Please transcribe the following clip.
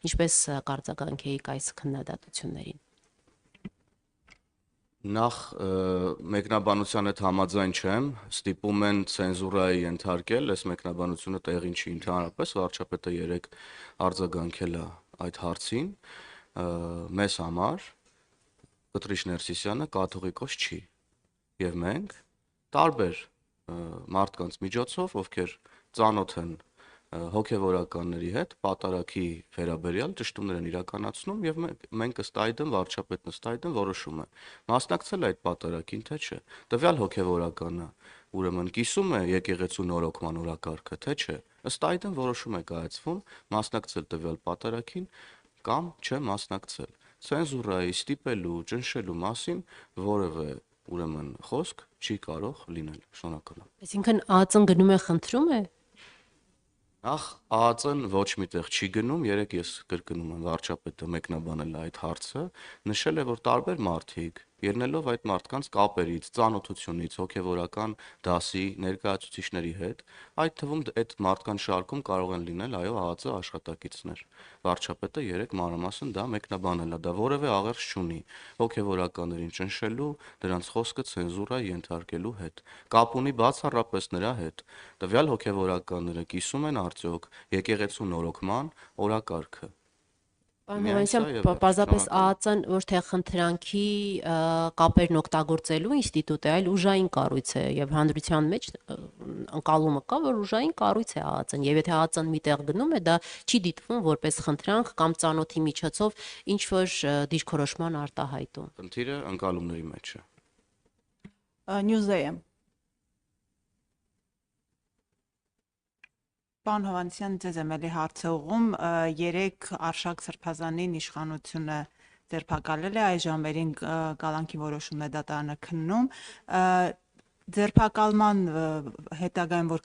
Ինչպես կարձագանքեիք այս քննադատություններին։ Նախ մեկնաբանության հետ համաձայն չեմ, ստիպում են ցենզուրայի ենթարկել, այս մեկնաբանությունը տեղին չի ընդհանրապես, վարչապետը երեկ արձագանքել է այդ հարցին, մեզ համար Կտրիչ Ներսիսյանը կաթողիկոս չի, եւ մենք տարբեր մարդկանց միջոցով, ովքեր ծանոթ են հոգևորականների հետ պատարագի վերաբերյալ ճշտումներ են իրականացնում եւ մենք ըստ այդմ վարչապետն ըստ այդմ որոշում է մասնակցել այդ պատարագին թե չէ տվյալ հոգևորականը ուրեմն կիսում է եկեղեցու նորոգման օրակարգը թե չէ ըստ այդմ որոշում է կայացվում մասնակցել տվյալ պատարագին կամ չէ մասնակցել ցենզուրայի ստիպելու ճնշելու մասին որևէ ուրեմն խոսք չի կարող լինել շնորհակալ եմ Այսինքն ԱԱԾ-ն գնում է խնդրում է Նախ ԱԱԾ-ն ոչ միտեղ չի գնում, երեք ես կրկնում եմ վարչապետը մեկնաբանել է այդ հարցը, նշել է, որ տարբեր մարդիկ, ելնելով այդ մարդկանց կապերից, ծանոթությունից, հոգևորական դասի ներկայացուցիչների հետ, այդ թվում այդ մարդկանց շարքում կարող են լինել այո ԱԱԾ աշխատակիցներ։ Վարչապետը երեք մանրամասն դա մեկնաբանել է, դա որևէ աղերս չունի հոգևորականներին ճնշելու, դրանց խոսքը ցենզուրայի ենթարկելու հետ։ Կապ ունի բացառապես նրա հետ, տվյալ հոգևորականները կիսում են արդյոք եկեղեցու նորոգման օրակարգը։ Պարոն Միայն սա Հովհաննիսյան, եւ վերջ, պարզապես շնորհակալ եմ։ ԱԱԾ-ն ոչ թե խնդրանքի կապերն օգտագործելու ինստիտուտ է, այլ ուժային կառույց է եւ հանրության մեջ ընկալումը կա, որ ուժային կառույց է ԱԱԾ-ն եւ եթե ԱԱԾ-ն միտեղ գնում է, դա չի դիտվում որպես խնդրանք կամ ծանոթի միջոցով ինչ որ դիրքորոշման արտահայտում։ Խնդիրը ընկալումների մեջ է։ Նյուզեյը Պարոն Հովհաննիսյան, ձեզ եմ էլի հարց է ուղղում, երեք Արշակ Սրբազանին իշխանությունը ձերբակալել է, այս ժամերին կալանքի որոշումն է դատարանը քննում, ձերբակալման հետագայում որ